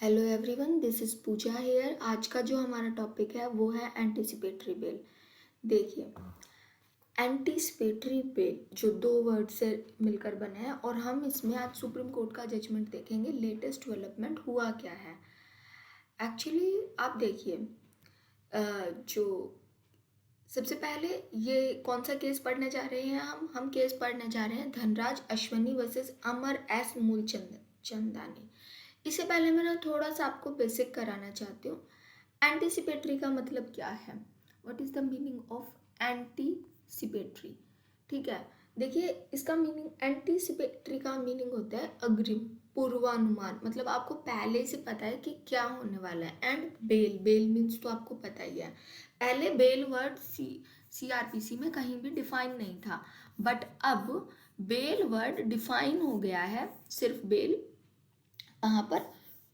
Hello everyone, this is Pooja here. आज का जो हमारा टॉपिक है वो है एंटिसिपेटरी बेल। देखिए, एंटिसिपेटरी बेल जो दो वर्ड से मिलकर बने हैं और हम इसमें आज सुप्रीम कोर्ट का जजमेंट देखेंगे। लेटेस्ट डेवलपमेंट हुआ क्या है एक्चुअली। आप देखिए, जो सबसे पहले ये कौन सा केस पढ़ने जा रहे हैं हम केस पढ़ने जा रहे हैं धनराज अश्वनी वर्सेस अमर एस मूलचंद चंदानी। इससे पहले मैं ना थोड़ा सा आपको बेसिक कराना चाहती हूँ। एंटीसिपेटरी का मतलब क्या है, what is the meaning of anticipatory. ठीक है, देखिए इसका मीनिंग, एंटीसिपेटरी का मीनिंग होता है अग्रिम, पूर्वानुमान। मतलब आपको पहले से पता है कि क्या होने वाला है। एंड बेल, बेल मीन्स तो आपको पता ही है। पहले बेल वर्ड सीआरपीसी में कहीं भी डिफाइन नहीं था, बट अब बेल वर्ड डिफाइन हो गया है। सिर्फ बेल कहाँ पर,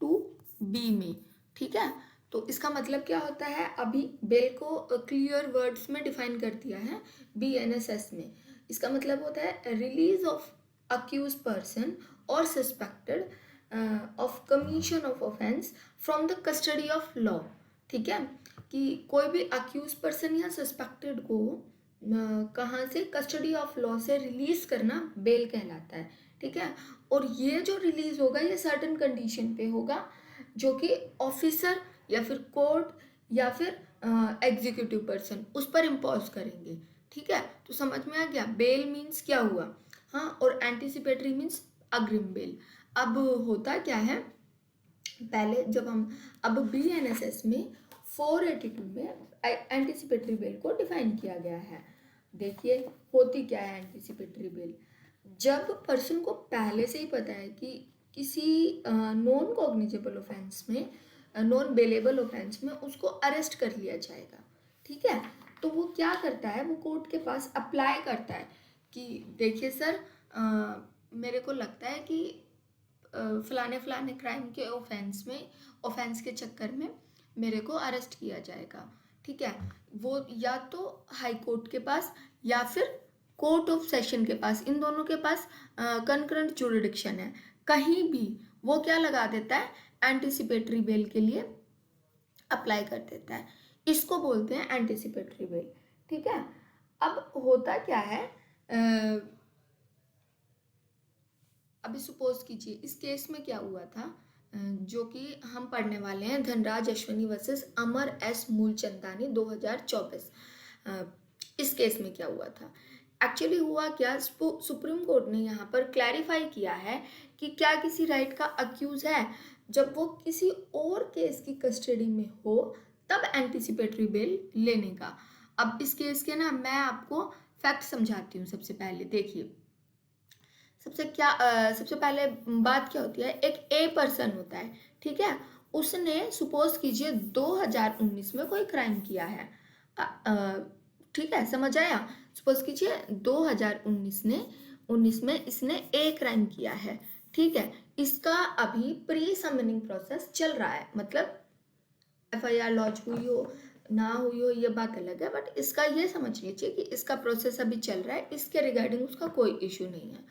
2B में। ठीक है, तो इसका मतलब क्या होता है, अभी बेल को क्लियर वर्ड्स में डिफाइन कर दिया है BNSS में। इसका मतलब होता है रिलीज ऑफ अक्यूज पर्सन और suspected of commission of offence from the custody of law. ठीक है, कि कोई भी अक्यूज पर्सन या सस्पेक्टेड को कहाँ से, कस्टडी ऑफ लॉ से रिलीज करना बेल कहलाता है। ठीक है, और ये जो रिलीज होगा ये सर्टेन कंडीशन पे होगा, जो कि ऑफिसर या फिर कोर्ट या फिर एग्जीक्यूटिव पर्सन उस पर इम्पोज करेंगे। ठीक है, तो समझ में आ गया बेल मीन्स क्या हुआ। हाँ, और एंटीसिपेटरी मीन्स अग्रिम बेल। अब होता क्या है, पहले जब हम, अब BNSS में 482 में एंटीसिपेटरी बेल को डिफाइन किया गया है। देखिए होती क्या है एंटीसिपेटरी बेल। जब पर्सन को पहले से ही पता है कि किसी नॉन कॉग्निजेबल ऑफेंस में, नॉन बेलेबल ऑफेंस में उसको अरेस्ट कर लिया जाएगा। ठीक है, तो वो क्या करता है, वो कोर्ट के पास अप्लाई करता है कि देखिए सर, मेरे को लगता है कि फलाने फलाने क्राइम के ऑफेंस के चक्कर में मेरे को अरेस्ट किया जाएगा। ठीक है, वो या तो हाई कोर्ट के पास या फिर कोर्ट ऑफ सेशन के पास, इन दोनों के पास कंकरेंट जुरिडिक्शन है। कहीं भी वो क्या लगा देता है, एंटीसिपेटरी बेल के लिए अप्लाई कर देता है। इसको बोलते हैं एंटीसिपेटरी बेल। ठीक है, अब होता क्या है, अभी सपोज कीजिए इस केस में क्या हुआ था, जो कि हम पढ़ने वाले हैं, धनराज अश्वनी वर्सेस अमर एस मूलचंदानी 2024। इस केस में क्या हुआ था, एक्चुअली हुआ क्या, सुप्रीम कोर्ट ने यहाँ पर क्लैरिफाई किया है कि क्या किसी राइट का अक्यूज है, जब वो किसी और केस की कस्टडी में हो तब एंटीसिपेटरी बेल लेने का। अब इस केस के ना मैं आपको फैक्ट समझाती हूँ। सबसे पहले देखिए, सबसे पहले बात क्या होती है, एक ए पर्सन होता है। ठीक है, उसने सपोज कीजिए 2019 में कोई क्राइम किया है। ठीक है, समझ आया। सपोज कीजिए 2019 में इसने ए क्राइम किया है। ठीक है, इसका अभी प्री समनिंग प्रोसेस चल रहा है, मतलब FIR लॉन्च हुई हो ना हुई हो ये बात अलग है, बट इसका ये समझ लीजिए कि इसका प्रोसेस अभी चल रहा है, इसके रिगार्डिंग उसका कोई इश्यू नहीं है।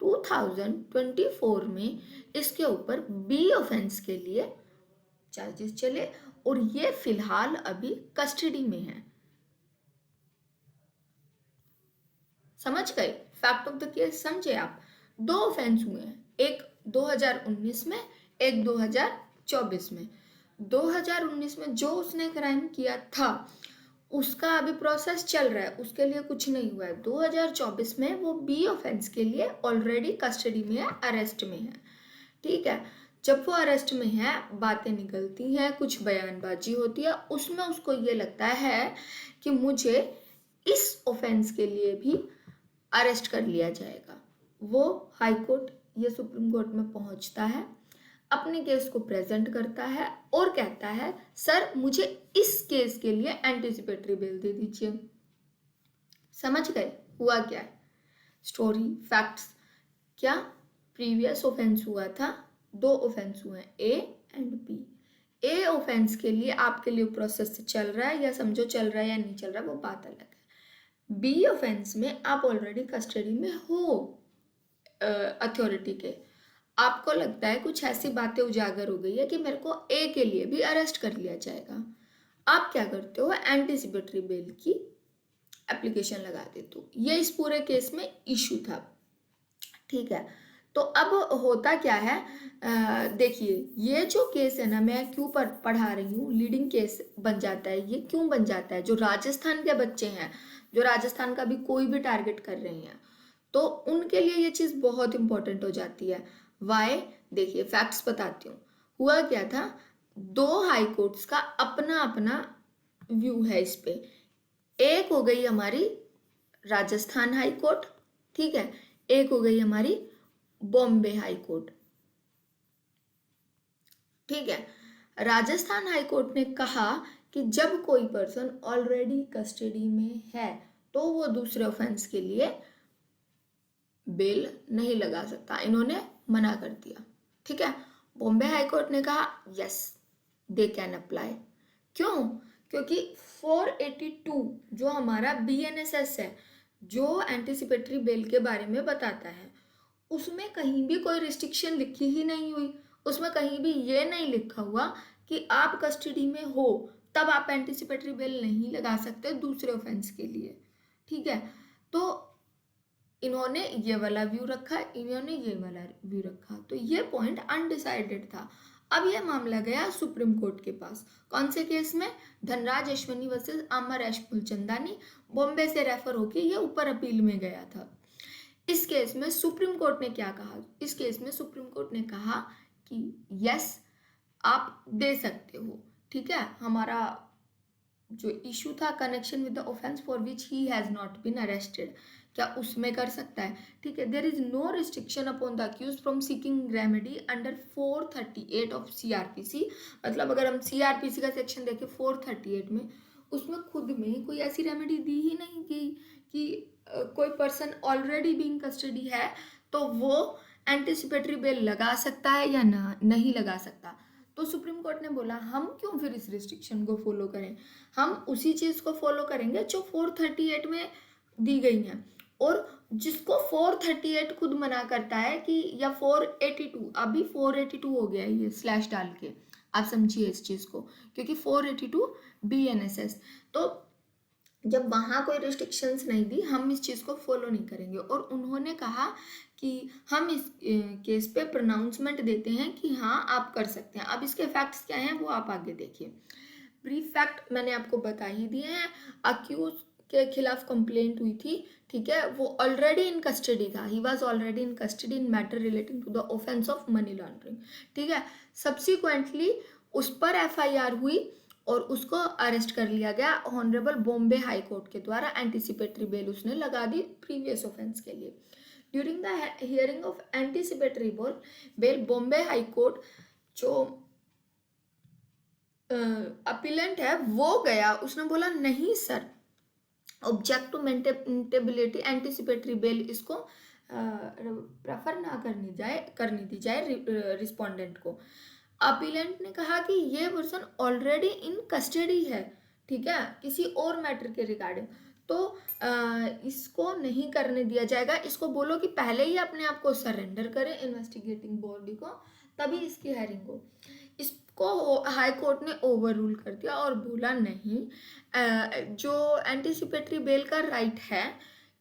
2024 में इसके ऊपर बी ऑफेंस के लिए चार्जेस चले और ये फिलहाल अभी कस्टडी में है। समझ गए फैक्ट ऑफ द केस, समझे आप। दो ऑफेंस हुए हैं, एक 2019 में, एक 2024 में। 2019 में जो उसने क्राइम किया था उसका अभी प्रोसेस चल रहा है, उसके लिए कुछ नहीं हुआ है। 2024 में वो बी ऑफेंस के लिए ऑलरेडी कस्टडी में है, अरेस्ट में है। ठीक है, जब वो अरेस्ट में है बातें निकलती हैं, कुछ बयानबाजी होती है, उसमें उसको ये लगता है कि मुझे इस ऑफेंस के लिए भी अरेस्ट कर लिया जाएगा। वो हाई कोर्ट या सुप्रीम कोर्ट में पहुंचता है, अपने केस को प्रेजेंट करता है और कहता है सर मुझे इस केस के लिए एंटीसिपेटरी बेल दे दीजिए। समझ गए हुआ क्या है, स्टोरी फैक्ट्स। क्या प्रीवियस ऑफेंस हुआ था, दो ऑफेंस हुए हैं, A and B. A offence के लिए आपके लिए प्रोसेस चल रहा है, या समझो चल रहा है या नहीं चल रहा है वो बात अलग है। बी ऑफेंस में आप ऑलरेडी कस्टडी में हो अथॉरिटी के, आपको लगता है कुछ ऐसी बातें उजागर हो गई है कि मेरे को ए के लिए भी अरेस्ट कर लिया जाएगा, आप क्या करते हो, एंटीसिपेटरी बेल की एप्लीकेशन लगा देते हो। ये इस पूरे केस में इशू था, ठीक है। तो अब होता क्या है, देखिए ये जो केस है ना, मैं क्यों पढ़ा रही हूँ, लीडिंग केस बन जाता है। ये क्यों बन जाता है, जो राजस्थान के बच्चे हैं, जो राजस्थान का भी कोई भी टारगेट कर रहे हैं, तो उनके लिए ये चीज़ बहुत इंपॉर्टेंट हो जाती है। वाई, देखिए फैक्ट्स बताती हूँ। हुआ क्या था, दो हाई कोर्ट्स का अपना अपना व्यू है इस पे। एक हो गई हमारी राजस्थान हाई कोर्ट, ठीक है, एक हो गई हमारी बॉम्बे हाई कोर्ट, ठीक है। राजस्थान हाई कोर्ट ने कहा कि जब कोई पर्सन ऑलरेडी कस्टडी में है तो वो दूसरे ऑफेंस के लिए बेल नहीं लगा सकता, इन्होंने मना कर दिया, ठीक है। बॉम्बे हाई कोर्ट ने कहा यस दे कैन अप्लाई। क्यों, क्योंकि 482 जो हमारा बीएनएसएस है, जो एंटीसिपेटरी बेल के बारे में बताता है, उसमें कहीं भी कोई रिस्ट्रिक्शन लिखी ही नहीं हुई। उसमें कहीं भी ये नहीं लिखा हुआ कि आप कस्टडी में हो तब आप एंटीसिपेटरी बेल नहीं लगा सकते दूसरे ऑफेंस के लिए, ठीक है। तो इन्होंने ये वाला व्यू रखा, इन्होंने ये वाला व्यू रखा, तो ये पॉइंट अनडिसाइडेड था। अब ये मामला गया सुप्रीम कोर्ट के पास। कौन से केस में, धनराज अश्वनी वर्सेस अमर एश मूलचंदानी, बॉम्बे से रेफर होके ये ऊपर अपील में गया था। इस केस में सुप्रीम कोर्ट ने क्या कहा, इस केस में सुप्रीम कोर्ट ने कहा कि यस आप दे सकते हो, ठीक है। हमारा जो इशू था connection with the offence for which he has not been arrested, क्या उसमें कर सकता है, ठीक है। There is no restriction upon the accused from seeking remedy under 438 of CrPC. मतलब अगर हम सीआरपीसी का सेक्शन देखें 438 में, उसमें खुद में कोई ऐसी रेमेडी दी ही नहीं गई कि कोई पर्सन ऑलरेडी बीइंग कस्टडी है तो वो एंटीसिपेटरी बेल लगा सकता है या ना नहीं लगा सकता। तो सुप्रीम कोर्ट ने बोला हम क्यों फिर इस रिस्ट्रिक्शन को फॉलो करें, हम उसी चीज़ को फॉलो करेंगे जो 438 में दी गई है। और जिसको 438 खुद मना करता है कि, या 482, अभी 482 हो गया है ये स्लैश डाल के, आप समझिए इस चीज़ को, क्योंकि 482 बीएनएसएस, तो जब वहाँ कोई रिस्ट्रिक्शंस नहीं दी, हम इस चीज़ को फॉलो नहीं करेंगे। और उन्होंने कहा कि हम इस केस पे प्रोनाउंसमेंट देते हैं कि हाँ आप कर सकते हैं। अब इसके फैक्ट्स क्या हैं वो आप आगे देखिए। ब्रीफ फैक्ट मैंने आपको बता ही दिए हैं। अक्यूज के खिलाफ कंप्लेंट हुई थी, ठीक है, वो ऑलरेडी इन कस्टडी था, he was already in custody in matter relating to the offence of money laundering, ठीक है। सब्सिक्वेंटली उस पर एफआईआर हुई और उसको अरेस्ट कर लिया गया ऑनरेबल बॉम्बे हाई कोर्ट के द्वारा। एंटीसिपेटरी बेल उसने लगा दी प्रीवियस ऑफेंस के लिए। During the hearing of anticipatory bail Bombay high court जो अपीलेंट है वो गया, उसने बोला नहीं sir, object to maintainability anticipatory bail इसको प्रेफर ना करनी दी जाए रिस्पोंडेंट को। अपीलेंट ने कहा कि ये पर्सन ऑलरेडी इन कस्टडी है, ठीक है, किसी और मैटर के रिगार्डिंग, तो इसको नहीं करने दिया जाएगा। इसको बोलो कि पहले ही अपने आप को सरेंडर करे इन्वेस्टिगेटिंग बॉडी को, तभी इसकी हेयरिंग हो। इसको हाई कोर्ट ने ओवर रूल कर दिया और बोला नहीं, जो एंटीसिपेटरी बेल का राइट है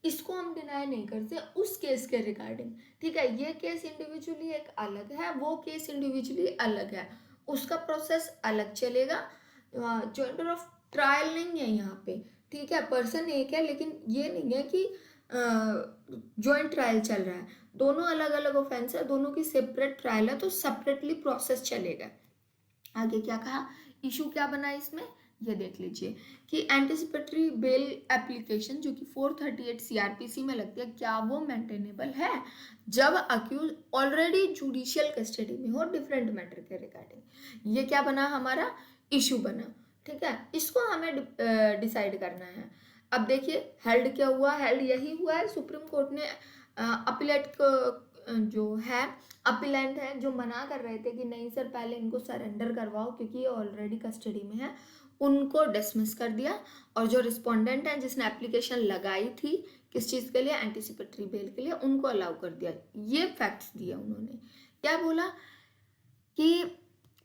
इसको हम डिनाई नहीं करते उस केस के रिगार्डिंग, ठीक है। ये केस इंडिविजुअली एक अलग है, वो केस इंडिविजुअली अलग है, उसका प्रोसेस अलग चलेगा। जॉइंटर ऑफ ट्रायल नहीं है यहाँ पे, ठीक है। पर्सन एक है लेकिन ये नहीं है कि जॉइंट ट्रायल चल रहा है, दोनों अलग अलग ऑफेंस है, दोनों की सेपरेट ट्रायल है, तो सेपरेटली प्रोसेस चलेगा। आगे क्या कहा, इशू क्या बना इसमें, ये देख लीजिए कि एंटीसिपेटरी बेल एप्लीकेशन जो कि 438 सीआरपीसी में लगती है, क्या वो मेंटेनेबल है जब अक्यूज ऑलरेडी जुडिशियल कस्टडी में हो डिफरेंट मैटर के रिगार्डिंग। ये क्या बना, हमारा इशू बना, ठीक है। इसको हमें डिसाइड करना है। अब देखिए हेल्ड क्या हुआ, हेल्ड यही हुआ है, सुप्रीम कोर्ट ने अपीलेट को जो है अपीलेंट है जो मना कर रहे थे कि नहीं सर पहले इनको सरेंडर करवाओ क्योंकि ये ऑलरेडी कस्टडी में है, उनको डिसमिस कर दिया। और जो रिस्पोंडेंट है जिसने एप्लीकेशन लगाई थी किस चीज़ के लिए, एंटीसिपेटरी बेल के लिए, उनको अलाउ कर दिया। ये फैक्ट्स दिया उन्होंने। क्या बोला कि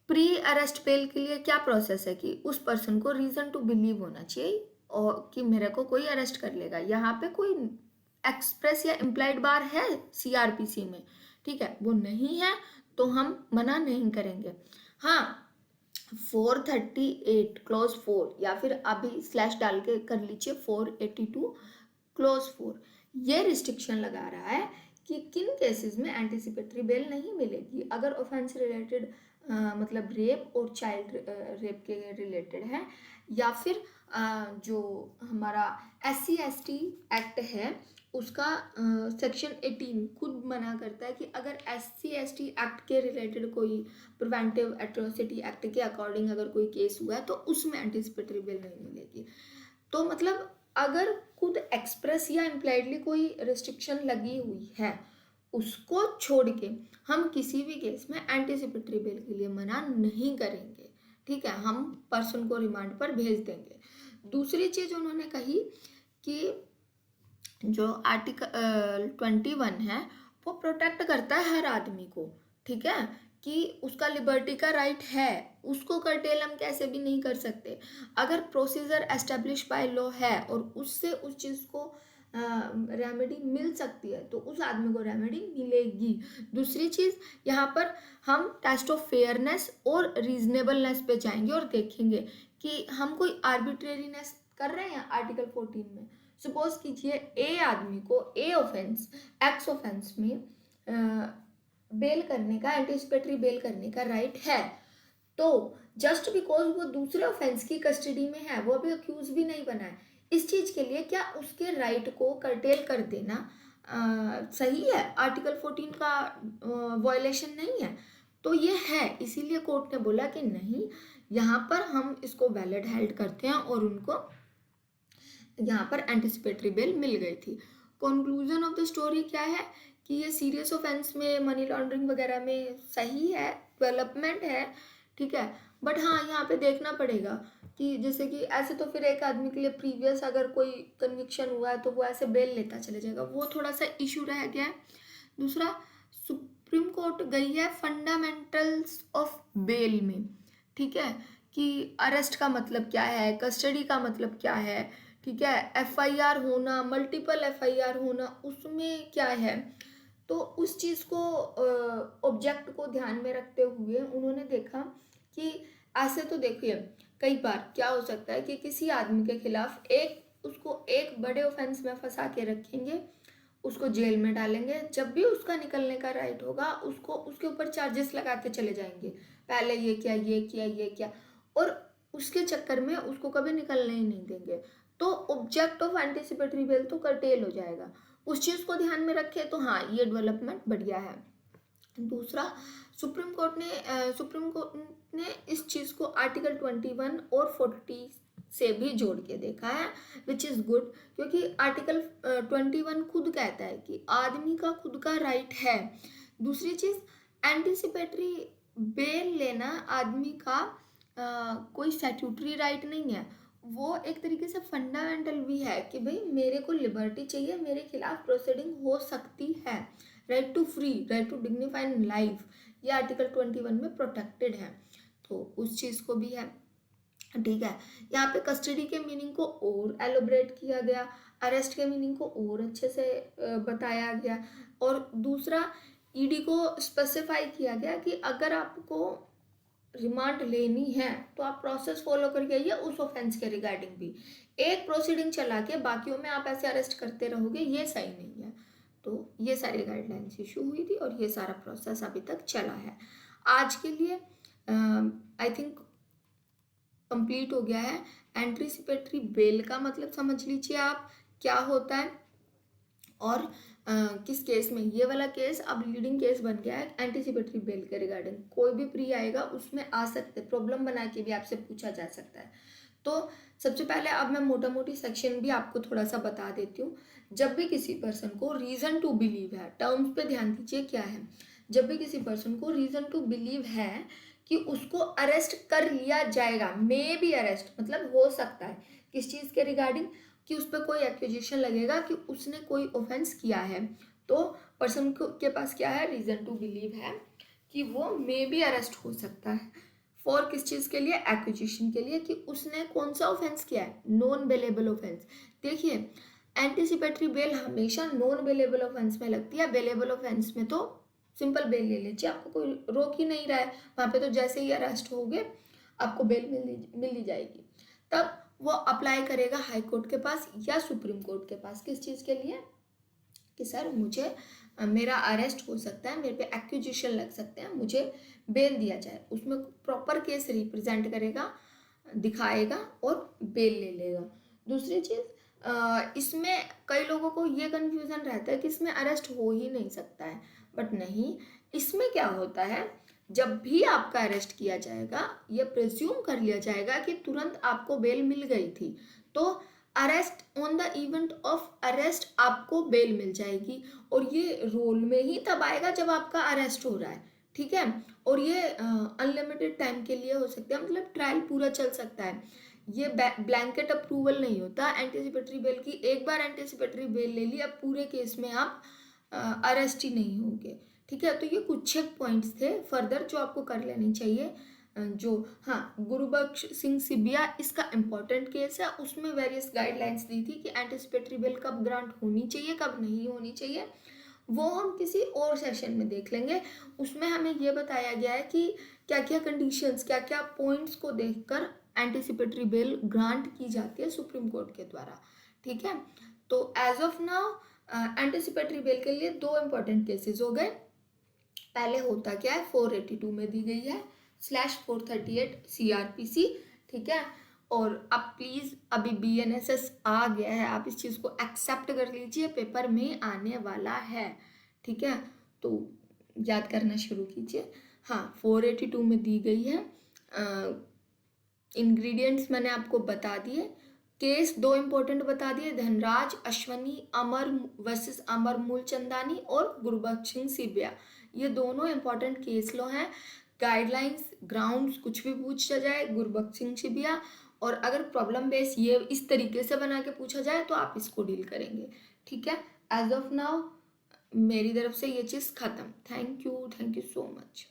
प्री अरेस्ट बेल के लिए क्या प्रोसेस है कि उस पर्सन को रीजन टू बिलीव होना चाहिए और कि मेरे को कोई अरेस्ट कर लेगा। यहाँ पे कोई एक्सप्रेस या इम्प्लाइड बार है सीआरपीसी में, ठीक है, वो नहीं है तो हम मना नहीं करेंगे। हाँ, 438 क्लॉज 4 या फिर अभी स्लैश डाल के कर लीजिए 482 क्लॉज 4, ये रिस्ट्रिक्शन लगा रहा है कि किन केसेस में एंटिसिपेटरी बेल नहीं मिलेगी। अगर ऑफेंस रिलेटेड मतलब रेप और चाइल्ड रेप के रिलेटेड है, या फिर जो हमारा SC/ST एक्ट है उसका सेक्शन 18 खुद मना करता है कि अगर SC/ST एक्ट के रिलेटेड कोई प्रिवेंटिव एट्रोसिटी एक्ट के अकॉर्डिंग अगर कोई केस हुआ है तो उसमें एंटिसिपेटरी बेल नहीं मिलेगी। तो मतलब अगर खुद एक्सप्रेस या इम्प्लाइडली कोई रिस्ट्रिक्शन लगी हुई है उसको छोड़ के हम किसी भी केस में एंटिसिपेटरी बेल के लिए मना नहीं करेंगे, ठीक है, हम पर्सन को रिमांड पर भेज देंगे। दूसरी चीज उन्होंने कही कि जो आर्टिकल 21 है वो प्रोटेक्ट करता है हर आदमी को, ठीक है, कि उसका लिबर्टी का राइट है, उसको कर्टेल हम कैसे भी नहीं कर सकते। अगर प्रोसीजर एस्टेब्लिश बाय लॉ है और उससे उस चीज़ को रेमेडी मिल सकती है तो उस आदमी को रेमेडी मिलेगी। दूसरी चीज़, यहाँ पर हम टेस्ट ऑफ फेयरनेस और रीजनेबलनेस पे जाएंगे और देखेंगे कि हम कोई आर्बिट्रेरीनेस कर रहे हैं। आर्टिकल 14 में सपोज कीजिए ए आदमी को ए ऑफेंस एक्स ऑफेंस में बेल करने का, एंटिसिपेटरी बेल करने का राइट है, तो जस्ट बिकॉज वो दूसरे ऑफेंस की कस्टडी में है, वो अभी अक्यूज भी नहीं बना है, इस चीज के लिए क्या उसके राइट को कर्टेल कर देना सही है? आर्टिकल 14 का वायलेशन नहीं है? तो ये है, इसीलिए कोर्ट ने बोला कि नहीं, यहाँ पर हम इसको वैलिड हेल्ड करते हैं और उनको यहाँ पर एंटिसिपेटरी बेल मिल गई थी। कंक्लूजन ऑफ द स्टोरी क्या है कि ये सीरियस ऑफेंस में, मनी लॉन्ड्रिंग वगैरह में सही है, डेवलपमेंट है, ठीक है, बट हाँ यहाँ पे देखना पड़ेगा कि जैसे कि ऐसे तो फिर एक आदमी के लिए प्रीवियस अगर कोई कन्विक्शन हुआ है तो वो ऐसे बेल लेता चले जाएगा, वो थोड़ा सा इशू रह गया है। दूसरा, सुप्रीम कोर्ट गई है फंडामेंटल्स ऑफ बेल में, ठीक है, कि अरेस्ट का मतलब क्या है, कस्टडी का मतलब क्या है, ठीक है, FIR होना, मल्टीपल FIR होना, उसमें क्या है। तो उस चीज़ को ऑब्जेक्ट को ध्यान में रखते हुए उन्होंने देखा कि ऐसे तो देखिए कई बार क्या हो सकता है कि किसी आदमी के खिलाफ उसको एक बड़े ऑफेंस में फंसा के रखेंगे, उसको जेल में डालेंगे, जब भी उसका निकलने का राइट होगा उसको उसके ऊपर चार्जेस लगाते चले जाएंगे, पहले ये किया, ये किया, ये किया, और उसके चक्कर में उसको कभी निकलने ही नहीं देंगे। तो ऑब्जेक्ट ऑफ एंटिसिपेटरी बेल तो कर्टेल हो जाएगा। उस चीज़ को ध्यान में रखे तो हाँ, ये डेवलपमेंट बढ़िया है। दूसरा, सुप्रीम कोर्ट ने इस चीज़ को आर्टिकल 21 और 40 से भी जोड़ के देखा है, विच इज़ गुड, क्योंकि आर्टिकल 21 खुद कहता है कि आदमी का खुद का राइट है। दूसरी चीज़, एंटिसिपेटरी बेल लेना आदमी का कोई स्टैट्यूटरी राइट नहीं है, वो एक तरीके से फंडामेंटल भी है कि भाई मेरे को लिबर्टी चाहिए, मेरे खिलाफ प्रोसीडिंग हो सकती है, right to free, right to dignified life, ये आर्टिकल 21 में प्रोटेक्टेड है, तो उस चीज़ को भी है, ठीक है। यहाँ पे कस्टडी के मीनिंग को और एलोबरेट किया गया, अरेस्ट के मीनिंग को और अच्छे से बताया गया, और दूसरा ईडी को स्पेसिफाई किया गया कि अगर आपको रिमांड लेनी है तो आप प्रोसेस फॉलो करके आइए उस ऑफेंस के रिगार्डिंग भी। एक प्रोसीडिंग चला के बाकियों में आप ऐसे अरेस्ट करते रहोगे, ये सही नहीं है। तो ये सारी गाइडलाइंस इशू हुई थी और ये सारा प्रोसेस अभी तक चला है। आज के लिए आई थिंक कंप्लीट हो गया है। एंटिसिपेटरी बेल का मतलब समझ लीजिए आप क्या होता है, और किस केस में, ये वाला केस अब लीडिंग केस बन गया है एंटिसिपेटरी बेल के रिगार्डिंग, कोई भी प्री आएगा उसमें आ सकते, प्रॉब्लम बना के भी आपसे पूछा जा सकता है। तो सबसे पहले अब मैं मोटा मोटी सेक्शन भी आपको थोड़ा सा बता देती हूँ। जब भी किसी पर्सन को रीजन टू बिलीव है, टर्म्स पे ध्यान दीजिए क्या है, जब भी किसी पर्सन को रीजन टू बिलीव है कि उसको अरेस्ट कर लिया जाएगा, मे बी अरेस्ट मतलब हो सकता है किस चीज़ के रिगार्डिंग, कि उस पर कोई एक्यूजेशन लगेगा कि उसने कोई ऑफेंस किया है, तो पर्सन के पास क्या है, रीजन टू बिलीव है कि वो मे बी अरेस्ट हो सकता है फॉर किस चीज़ के लिए, एक्विजिशन के लिए, कि उसने कौन सा ऑफेंस किया है, नॉन बेलेबल ऑफेंस। देखिए एंटिसिपेटरी बेल हमेशा नॉन बेलेबल ऑफेंस में लगती है, बेलेबल ऑफेंस में तो सिंपल बेल ले लीजिए, आपको कोई रोक ही नहीं रहा है, वहाँ पे तो जैसे ही अरेस्ट होगे आपको बेल मिल ही जाएगी। तब वो अप्लाई करेगा हाई कोर्ट के पास या सुप्रीम कोर्ट के पास, किस चीज़ के लिए, कि सर मुझे मेरा अरेस्ट हो सकता है, मेरे पे एक्यूजिशन लग सकते हैं, मुझे बेल दिया जाए। उसमें प्रॉपर केस रिप्रेजेंट करेगा, दिखाएगा और बेल ले लेगा। दूसरी चीज़, इसमें कई लोगों को ये कन्फ्यूज़न रहता है कि इसमें अरेस्ट हो ही नहीं सकता है, बट नहीं, इसमें क्या होता है, जब भी आपका अरेस्ट किया जाएगा ये प्रिज्यूम कर लिया जाएगा कि तुरंत आपको बेल मिल गई थी, तो arrest on the event of arrest आपको बेल मिल जाएगी, और ये रोल में ही तब आएगा जब आपका अरेस्ट हो रहा है, ठीक है। और ये अनलिमिटेड टाइम के लिए हो सकता है, मतलब ट्रायल पूरा चल सकता है, ये ब्लैंकेट अप्रूवल नहीं होता एंटिसिपेटरी बेल की। एक बार एंटिसिपेटरी बेल ले ली, अब पूरे केस में आप अरेस्ट ही नहीं होंगे, ठीक है। तो ये कुछ एक पॉइंट्स थे फर्दर जो आपको कर लेनी चाहिए। जो हाँ, गुरुबख्श सिंह सिबिया इसका इम्पोर्टेंट केस है, उसमें वेरियस गाइडलाइंस दी थी कि एंटिसिपेटरी बेल कब ग्रांट होनी चाहिए, कब नहीं होनी चाहिए, वो हम किसी और सेशन में देख लेंगे। उसमें हमें ये बताया गया है कि क्या क्या कंडीशंस, क्या क्या पॉइंट्स को देखकर एंटिसिपेटरी बेल ग्रांट की जाती है सुप्रीम कोर्ट के द्वारा, ठीक है। तो as of now anticipatory bail के लिए दो इम्पोर्टेंट केसेस हो गए। पहले होता क्या है, 482 में दी गई है /438 CRPC, ठीक है। और अब प्लीज़ अभी BNSS आ गया है, आप इस चीज़ को एक्सेप्ट कर लीजिए, पेपर में आने वाला है, ठीक है। तो याद करना शुरू कीजिए। हाँ, 482 में दी गई है, इंग्रेडिएंट्स मैंने आपको बता दिए, केस दो इंपॉर्टेंट बता दिए, धनराज अश्वनी अमर वर्सेस अमर मूलचंदानी और गुरबख्श सिंह सिबिया, ये दोनों इंपॉर्टेंट केस लो हैं। गाइडलाइंस, ग्राउंड्स कुछ भी पूछा जाए गुरबख्श सिंह सिबिया, और अगर प्रॉब्लम बेस ये इस तरीके से बना के पूछा जाए तो आप इसको डील करेंगे, ठीक है। एज ऑफ नाउ मेरी तरफ से ये चीज़ ख़त्म। Thank you so much.